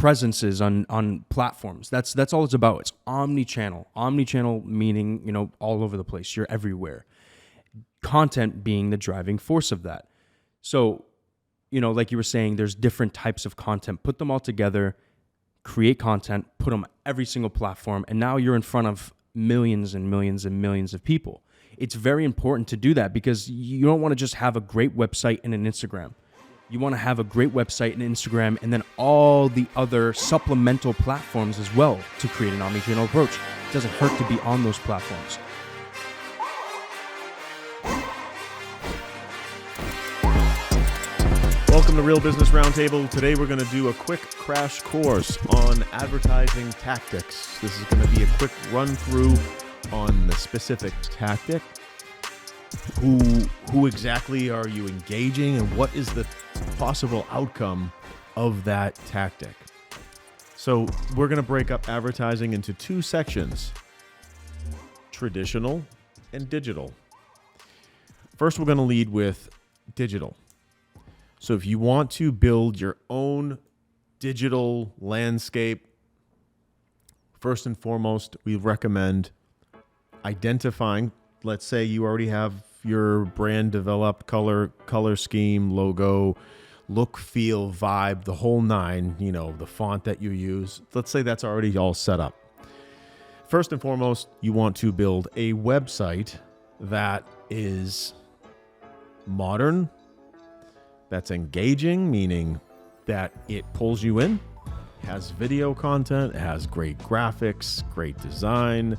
presences on platforms. That's all it's about. It's omni-channel. Omni-channel meaning, all over the place. You're everywhere. Content being the driving force of that. So, like you were saying, there's different types of content. Put them all together, create content, put them on every single platform, and now you're in front of millions and millions and millions of people. It's very important to do that because you don't want to just have a great website and an Instagram. You want to have a great website and Instagram and then all the other supplemental platforms as well to create an omnichannel approach. It doesn't hurt to be on those platforms. Welcome to Real Business Roundtable. Today we're going to do a quick crash course on advertising tactics. This is going to be a quick run through on the specific tactic. Who exactly are you engaging and what is the possible outcome of that tactic? So we're going to break up advertising into two sections, traditional and digital. First, we're going to lead with digital. So if you want to build your own digital landscape, first and foremost, we recommend identifying, let's say you already have your brand developed, color scheme, logo, look, feel, vibe, the whole nine, the font that you use. Let's say that's already all set up. First and foremost, you want to build a website that is modern, that's engaging, meaning that it pulls you in, has video content, has great graphics, great design.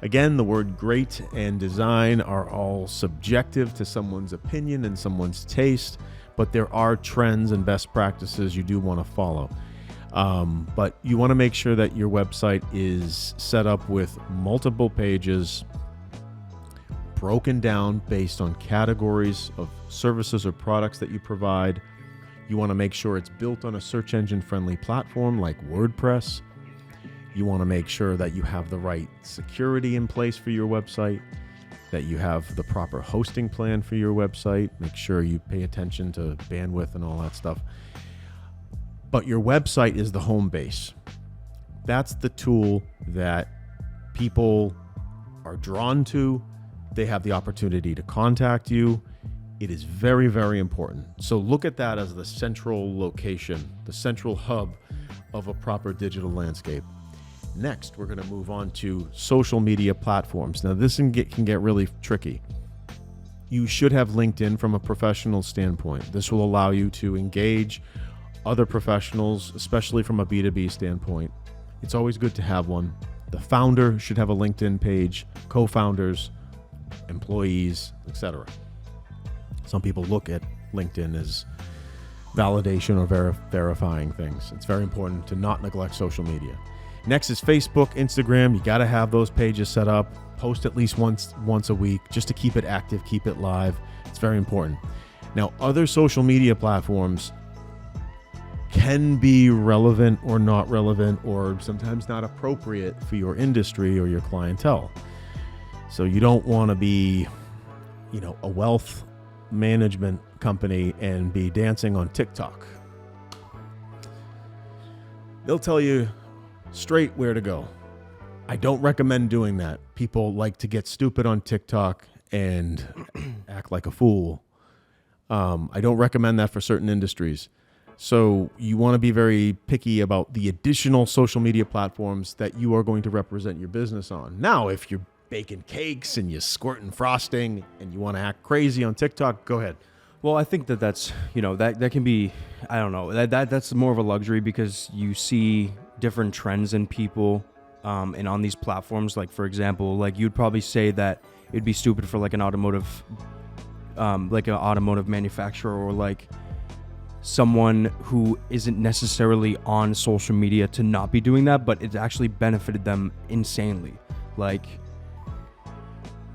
Again, the word great and design are all subjective to someone's opinion and someone's taste, but there are trends and best practices you do want to follow. But you want to make sure that your website is set up with multiple pages, broken down based on categories of services or products that you provide. You want to make sure it's built on a search engine friendly platform like WordPress. You want to make sure that you have the right security in place for your website, that you have the proper hosting plan for your website. Make sure you pay attention to bandwidth and all that stuff. But your website is the home base. That's the tool that people are drawn to. They have the opportunity to contact you. It is very, very important. So look at that as the central location, the central hub of a proper digital landscape. Next, we're going to move on to social media platforms. Now, this can get really tricky. You should have LinkedIn from a professional standpoint. This will allow you to engage other professionals, especially from a B2B standpoint. It's always good to have one. The founder should have a LinkedIn page, co-founders, employees, etc. Some people look at LinkedIn as validation or verifying things. It's very important to not neglect social media. Next is Facebook, Instagram. You got to have those pages set up. Post at least once a week just to keep it active, keep it live. It's very important. Now, other social media platforms can be relevant or not relevant or sometimes not appropriate for your industry or your clientele. So you don't want to be, a wealth management company and be dancing on TikTok. They'll tell you straight where to go. I don't recommend doing that. People like to get stupid on TikTok and act like a fool. I don't recommend that for certain industries. So you want to be very picky about the additional social media platforms that you are going to represent your business on. Now, if you're baking cakes and you're squirting frosting and you want to act crazy on TikTok, go ahead. Well, I think that's, that can be, I don't know, that's more of a luxury because you see different trends in people and on these platforms. Like, for example, like you'd probably say that it'd be stupid for like an automotive manufacturer or like someone who isn't necessarily on social media to not be doing that, but it's actually benefited them insanely. Like,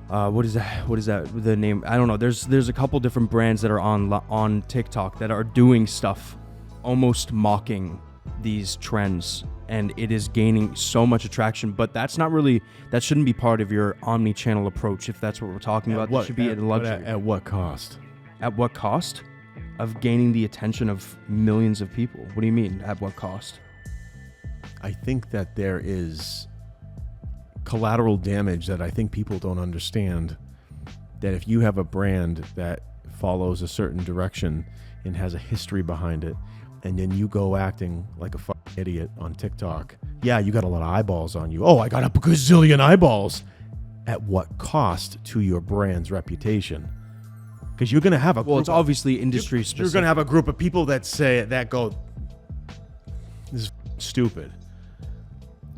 what is that? The name? I don't know. There's a couple different brands that are on TikTok that are doing stuff almost mocking these trends, and it is gaining so much attraction. But that shouldn't be part of your omni-channel approach. If that's what we're talking about, it should be a luxury. At what cost? At what cost? Of gaining the attention of millions of people. What do you mean? At what cost? I think that there is collateral damage that I think people don't understand, that if you have a brand that follows a certain direction and has a history behind it, and then you go acting like a fucking idiot on TikTok, yeah, you got a lot of eyeballs on you. Oh, I got a gazillion eyeballs. At what cost to your brand's reputation? Because you're going to have a Well, it's obviously industry specific. You're going to have a group of people that go, this is stupid.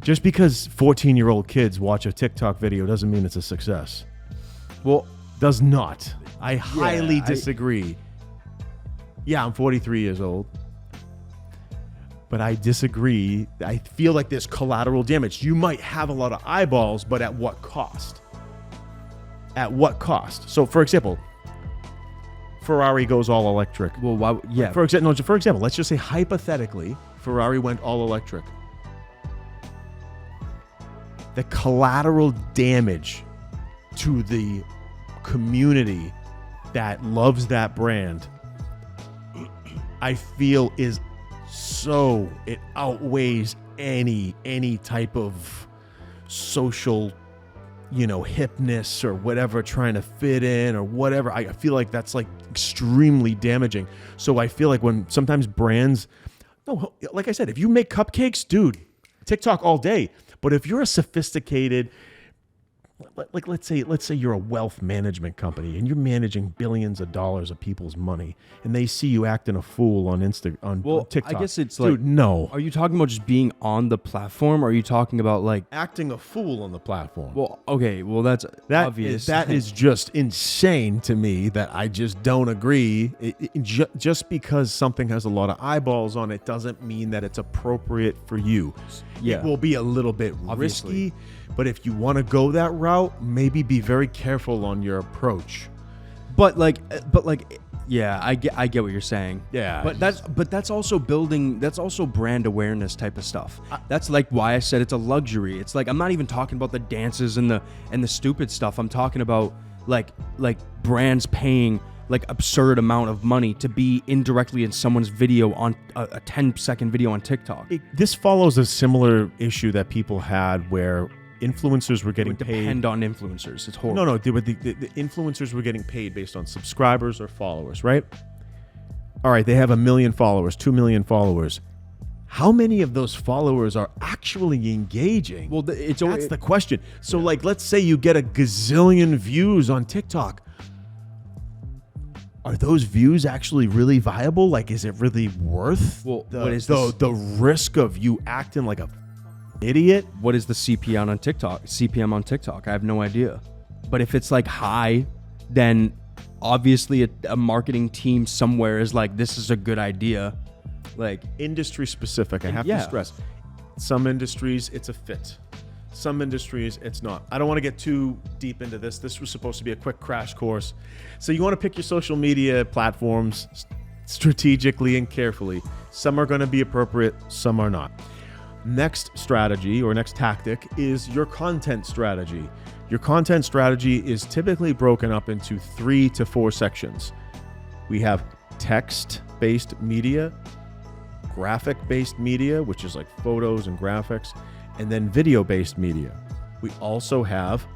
Just because 14-year-old kids watch a TikTok video doesn't mean it's a success. Well, does not. I highly disagree. Yeah, I'm 43 years old. But I disagree. I feel like there's collateral damage. You might have a lot of eyeballs, but at what cost? At what cost? So, for example, Ferrari goes all electric. well, why, yeah. For example, let's just say hypothetically, Ferrari went all electric. The collateral damage to the community that loves that brand, I feel is so, it outweighs any type of social, hipness or whatever, trying to fit in or whatever. I feel like that's like extremely damaging. So I feel like when sometimes brands, no, like I said, if you make cupcakes, dude, TikTok all day. But if you're a sophisticated, like let's say you're a wealth management company and you're managing billions of dollars of people's money, and they see you acting a fool on TikTok. I guess it's dude, like, no. Are you talking about just being on the platform, or are you talking about like Acting a fool on the platform. Well, okay, well that's obvious. That is just insane to me. That I just don't agree. Just because something has a lot of eyeballs on it doesn't mean that it's appropriate for you. Yeah. It will be a little bit Obviously. risky, but if you want to go that route, maybe be very careful on your approach. But yeah, I get what you're saying. Yeah. But that's also brand awareness type of stuff. That's like why I said it's a luxury. It's like I'm not even talking about the dances and the stupid stuff. I'm talking about like brands paying like absurd amount of money to be indirectly in someone's video on a 10-second video on TikTok. This follows a similar issue that people had where influencers were getting paid. Depend on influencers. It's horrible. No, the influencers were getting paid based on subscribers or followers, right? All right, they have 1 million followers, 2 million followers. How many of those followers are actually engaging? Well, that's the question. So, like, let's say you get a gazillion views on TikTok. Are those views actually really viable? Like, is it really worth what is this? the risk of you acting like a idiot? What is the CPM on TikTok? I have no idea. But if it's like high, then obviously a marketing team somewhere is like, this is a good idea. Like industry specific. I have to stress. Some industries, it's a fit. Some industries, it's not. I don't want to get too deep into this. This was supposed to be a quick crash course. So you want to pick your social media platforms strategically and carefully. Some are going to be appropriate, some are not. Next strategy or next tactic is your content strategy. Your content strategy is typically broken up into 3 to 4 sections. We have text-based media, graphic-based media, which is like photos and graphics, and then video-based media. We also have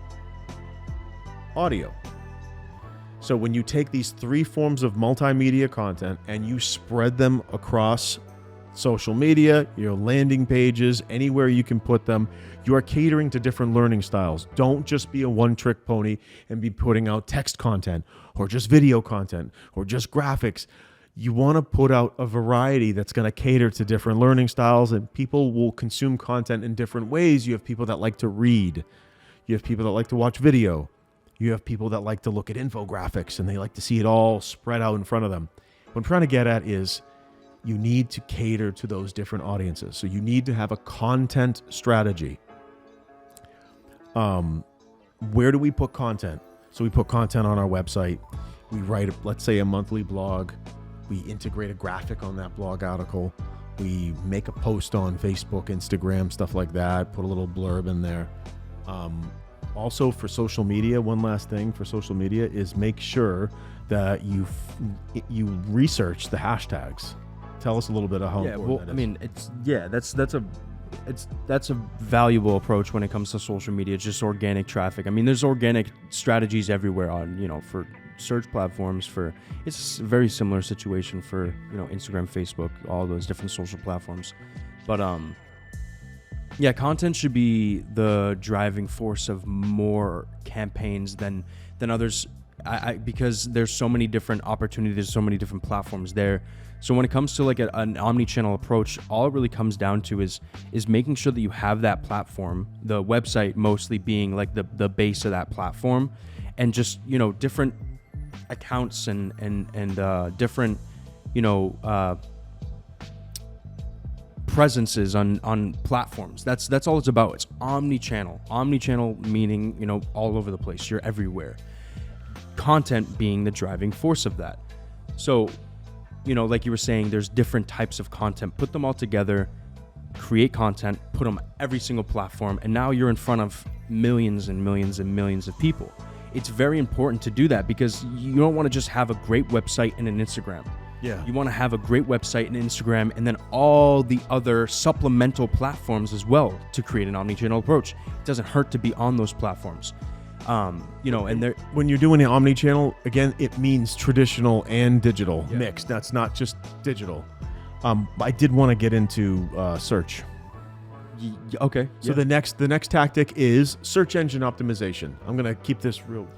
audio. So when you take these 3 forms of multimedia content and you spread them across social media, your landing pages, anywhere you can put them, you are catering to different learning styles. Don't just be a one-trick pony and be putting out text content or just video content or just graphics. You want to put out a variety that's going to cater to different learning styles, and people will consume content in different ways. You have people that like to read. You have people that like to watch video. You have people that like to look at infographics and they like to see it all spread out in front of them. What I'm trying to get at is you need to cater to those different audiences. So you need to have a content strategy. Where do we put content? So we put content on our website. We write, let's say, a monthly blog. We integrate a graphic on that blog article. We make a post on Facebook, Instagram, stuff like that. Put a little blurb in there. Also for social media, one last thing for social media is make sure that you research the hashtags. Tell us a little bit of how important that is. I mean, that's that's a valuable approach when it comes to social media. It's just organic traffic. I mean, there's organic strategies everywhere on, for search platforms. It's a very similar situation for, Instagram, Facebook, all those different social platforms. But yeah, content should be the driving force of more campaigns than others. Because there's so many different opportunities, so many different platforms there. So when it comes to like an omni-channel approach, all it really comes down to is making sure that you have that platform, the website mostly being like the base of that platform, and just different accounts and different presences on platforms. That's all it's about. It's omni-channel meaning all over the place. You're everywhere. Content being the driving force of that. So, like you were saying, there's different types of content. Put them all together, create content, put them every single platform, and now you're in front of millions and millions and millions of people. It's very important to do that because you don't want to just have a great website and an Instagram. Yeah. You want to have a great website and Instagram and then all the other supplemental platforms as well to create an omni-channel approach. It doesn't hurt to be on those platforms. And they're, when you're doing an omni-channel, again, it means traditional and digital mixed. That's not just digital. I did want to get into search. Okay. So the next tactic is search engine optimization. I'm gonna keep this real.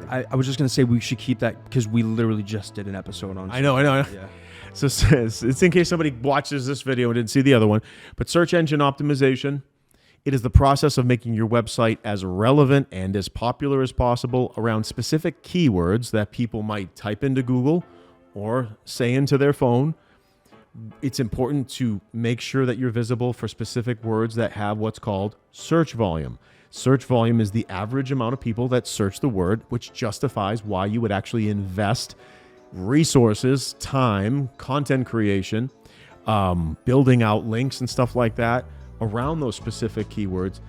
I was just gonna say we should keep that because we literally just did an episode on. I know. Yeah. So it's in case somebody watches this video and didn't see the other one, but search engine optimization. It is the process of making your website as relevant and as popular as possible around specific keywords that people might type into Google or say into their phone. It's important to make sure that you're visible for specific words that have what's called search volume. Search volume is the average amount of people that search the word, which justifies why you would actually invest resources, time, content creation, building out links and stuff like that around those specific keywords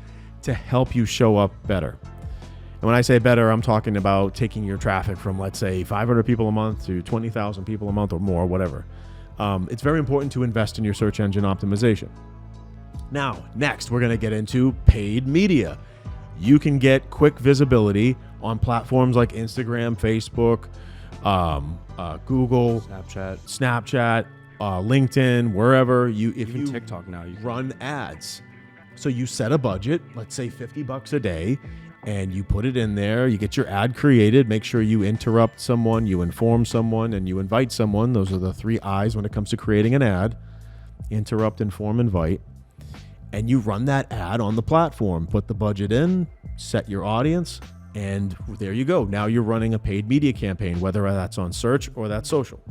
to help you show up better. And when I say better, I'm talking about taking your traffic from, let's say, 500 people a month to 20,000 people a month or more, whatever. It's very important to invest in your search engine optimization. Now, next, we're going to get into paid media. You can get quick visibility on platforms like Instagram, Facebook, Google, Snapchat, LinkedIn, wherever even TikTok now you can run ads. So you set a budget, let's say $50 a day, and you put it in there. You get your ad created. Make sure you interrupt someone, you inform someone, and you invite someone. Those are the 3 I's when it comes to creating an ad: interrupt, inform, invite. And you run that ad on the platform. Put the budget in, set your audience, and there you go. Now you're running a paid media campaign, whether that's on search or that's social.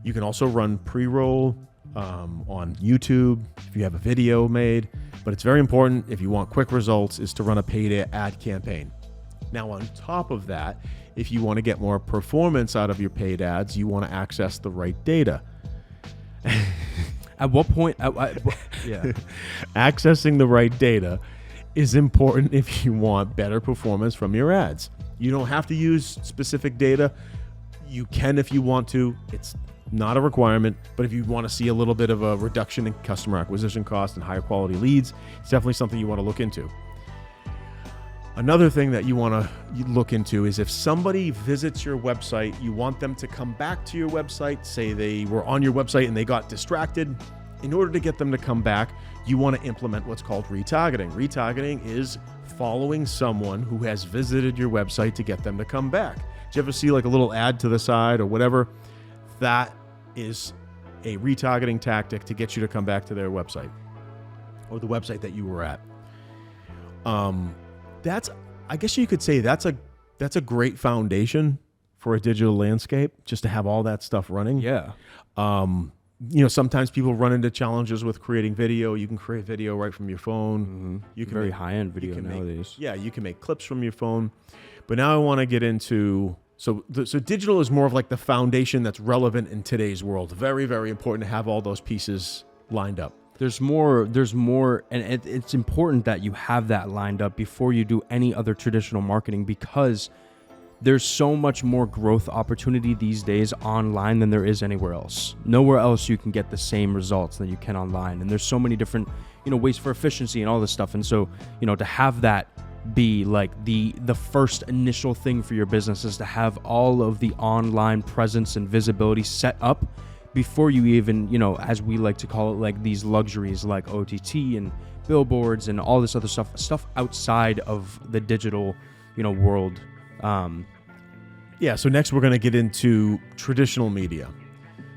You can also run pre-roll on YouTube if you have a video made, but it's very important if you want quick results is to run a paid ad campaign. Now on top of that, if you want to get more performance out of your paid ads, you want to access the right data. At what point? Accessing the right data is important if you want better performance from your ads. You don't have to use specific data. You can if you want to. It's not a requirement, but if you want to see a little bit of a reduction in customer acquisition costs and higher quality leads, it's definitely something you want to look into. Another thing that you want to look into is if somebody visits your website, you want them to come back to your website. Say they were on your website and they got distracted. In order to get them to come back, you want to implement what's called retargeting. Retargeting is following someone who has visited your website to get them to come back. Do you ever see like a little ad to the side or whatever? That is a retargeting tactic to get you to come back to their website or the website that you were at. I guess you could say that's a great foundation for a digital landscape, just to have all that stuff running. Yeah. Sometimes people run into challenges with creating video. You can create video right from your phone. Mm-hmm. You can very high-end video nowadays. You can make clips from your phone. But now I want to get into so digital is more of like the foundation that's relevant in today's world. Very, very important to have all those pieces lined up. There's more, and it's important that you have that lined up before you do any other traditional marketing, because there's so much more growth opportunity these days online than there is anywhere else. Nowhere else you can get the same results that you can online. And there's so many different, ways for efficiency and all this stuff. And so, to have that be like the first initial thing for your business is to have all of the online presence and visibility set up before you even, as we like to call it, like these luxuries like OTT and billboards and all this other stuff outside of the digital, world. So next we're going to get into traditional media.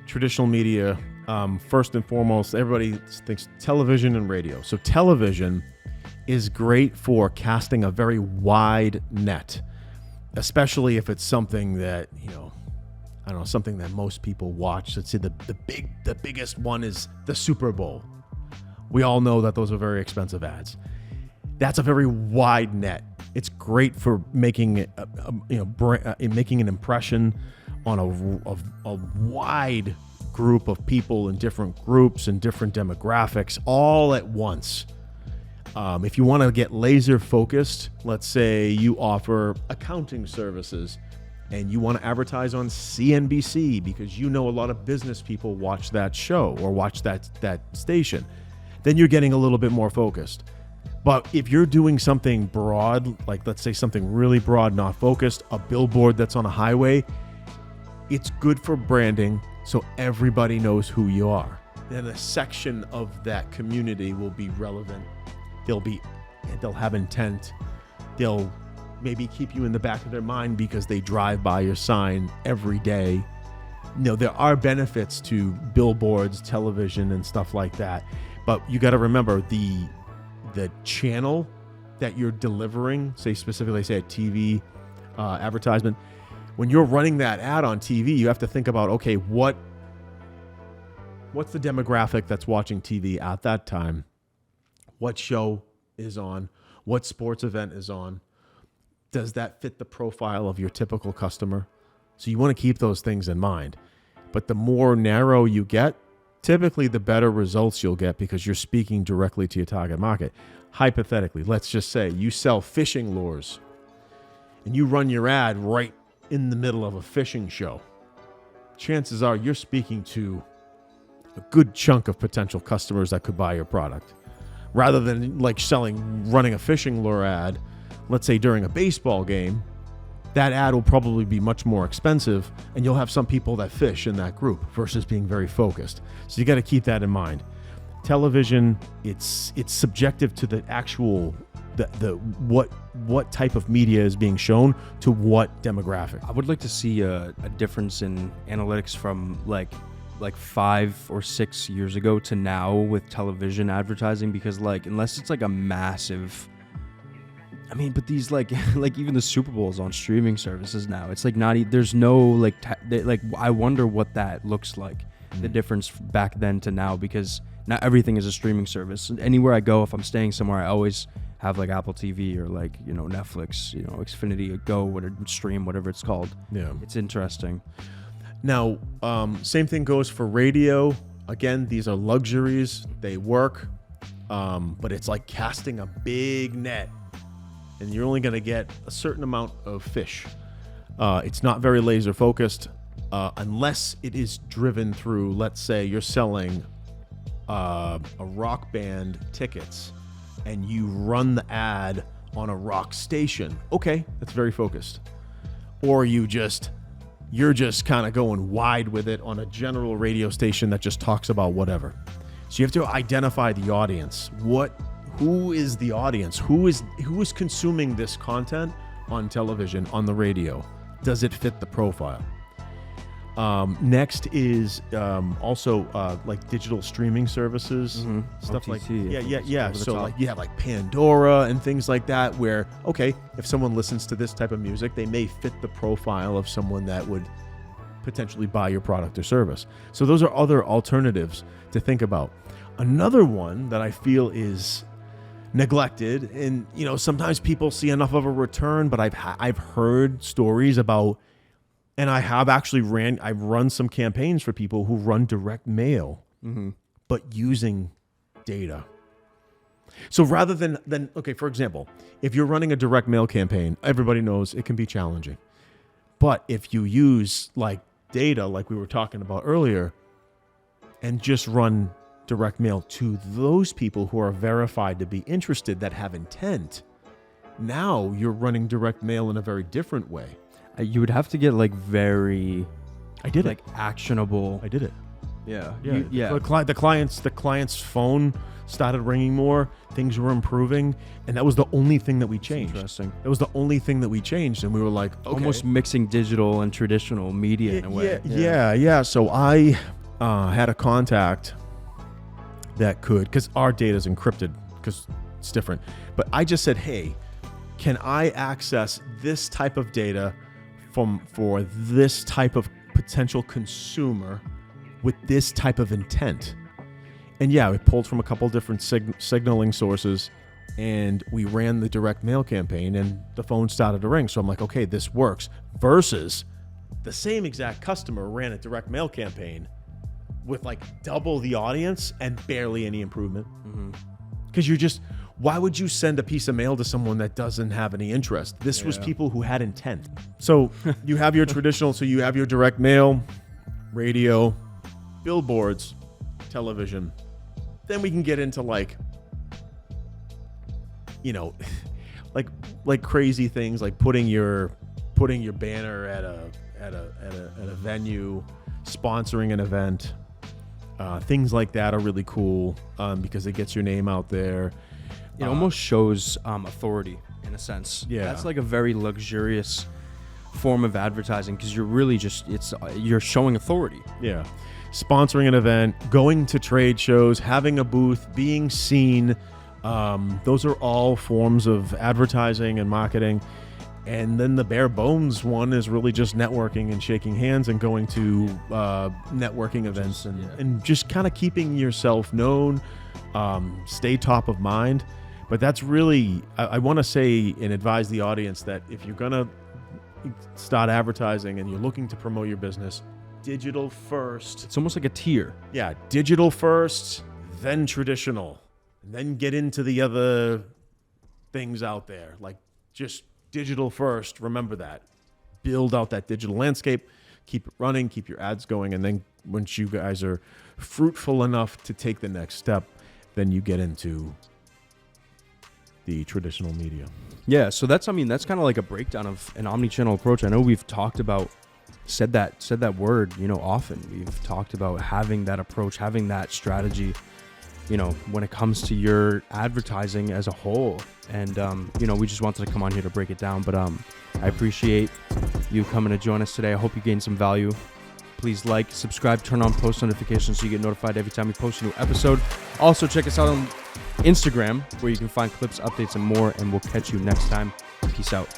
Traditional media, first and foremost, everybody thinks television and radio. So television is great for casting a very wide net, especially if it's something that, something that most people watch. Let's say the biggest one is the Super Bowl. We all know that those are very expensive ads. That's a very wide net. It's great for making making an impression on a wide group of people in different groups and different demographics all at once. If you want to get laser focused, let's say you offer accounting services and you want to advertise on CNBC because a lot of business people watch that show or watch that station, then you're getting a little bit more focused. But if you're doing something broad, like let's say something really broad, not focused, a billboard that's on a highway, it's good for branding so everybody knows who you are. Then a section of that community will be relevant. They'll have intent. They'll maybe keep you in the back of their mind because they drive by your sign every day. There are benefits to billboards, television, and stuff like that. But you got to remember the channel that you're delivering, say specifically, say a TV advertisement. When you're running that ad on TV, you have to think about, okay, what's the demographic that's watching TV at that time? What show is on? What sports event is on? Does that fit the profile of your typical customer? So you want to keep those things in mind. But the more narrow you get, typically the better results you'll get because you're speaking directly to your target market. Hypothetically, let's just say you sell fishing lures and you run your ad right in the middle of a fishing show. Chances are you're speaking to a good chunk of potential customers that could buy your product. Rather than like running a fishing lure ad, let's say during a baseball game, that ad will probably be much more expensive and you'll have some people that fish in that group versus being very focused. So you got to keep that in mind. Television, it's subjective to the actual what type of media is being shown to what demographic. I would like to see a difference in analytics from like 5 or 6 years ago to now with television advertising, because unless it's a massive, but these even the Super Bowl is on streaming services now. It's there's no I wonder what that looks like, the difference back then to now, because now everything is a streaming service. Anywhere I go, if I'm staying somewhere, I always have Apple TV or Netflix, Xfinity Go, whatever stream, whatever it's called. Yeah, it's interesting. Now, same thing goes for radio. Again, these are luxuries. They work, but it's like casting a big net, and you're only going to get a certain amount of fish. It's not very laser focused unless it is driven through, let's say you're selling a rock band tickets and you run the ad on a rock station. Okay, that's very focused. Or you're just kind of going wide with it on a general radio station that just talks about whatever. So you have to identify the audience. Who is the audience? Who is consuming this content on television, on the radio? Does it fit the profile? Next is also digital streaming services, stuff OTT, yeah. So you have Pandora and things like that, where if someone listens to this type of music, they may fit the profile of someone that would potentially buy your product or service. So those are other alternatives to think about. Another one that I feel is neglected, and sometimes people see enough of a return, but I've heard stories about. And I've run some campaigns for people who run direct mail, but using data. So rather than for example, if you're running a direct mail campaign, everybody knows it can be challenging. But if you use like data, like we were talking about earlier, and just run direct mail to those people who are verified to be interested, that have intent, now you're running direct mail in a very different way. You would have to get like very, I did like actionable. I did it. Yeah. Yeah. The client's phone started ringing more. Things were improving, and that was the only thing that we changed. Interesting. That was the only thing that we changed, and we were like, okay. Almost mixing digital and traditional media in a way. Yeah. So I had a contact that could, because our data is encrypted, because it's different. But I just said, hey, can I access this type of data for this type of potential consumer with this type of intent? And yeah, we pulled from a couple different signaling sources, and we ran the direct mail campaign, and the phone started to ring. So I'm like, okay, this works. Versus the same exact customer ran a direct mail campaign with like double the audience and barely any improvement. Because you're just, why would you send a piece of mail to someone that doesn't have any interest? This was people who had intent. So you have your traditional, so you have your direct mail, radio, billboards, television. Then we can get into like, you know, like crazy things, like putting your banner at a venue, sponsoring an event. Things like that are really cool because it gets your name out there. It almost shows authority in a sense. Yeah. That's like a very luxurious form of advertising, because you're really just, you're showing authority. Yeah. Sponsoring an event, going to trade shows, having a booth, being seen. Those are all forms of advertising and marketing. And then the bare bones one is really just networking and shaking hands and going to networking events and just kind of keeping yourself known, stay top of mind. But that's really, I want to say and advise the audience that if you're going to start advertising and you're looking to promote your business, digital first. It's almost like a tier. Yeah, digital first, then traditional, and then get into the other things out there. Like just digital first, remember that. Build out that digital landscape, keep it running, keep your ads going, and then once you guys are fruitful enough to take the next step, then you get into the traditional media. Yeah, so that's kind of like a breakdown of an omni-channel approach. I know we've talked about, said that word, often. We've talked about having that approach, having that strategy, when it comes to your advertising as a whole. And, we just wanted to come on here to break it down. But I appreciate you coming to join us today. I hope you gained some value. Please like, subscribe, turn on post notifications so you get notified every time we post a new episode. Also, check us out on Instagram, where you can find clips, updates, and more. And we'll catch you next time. Peace out.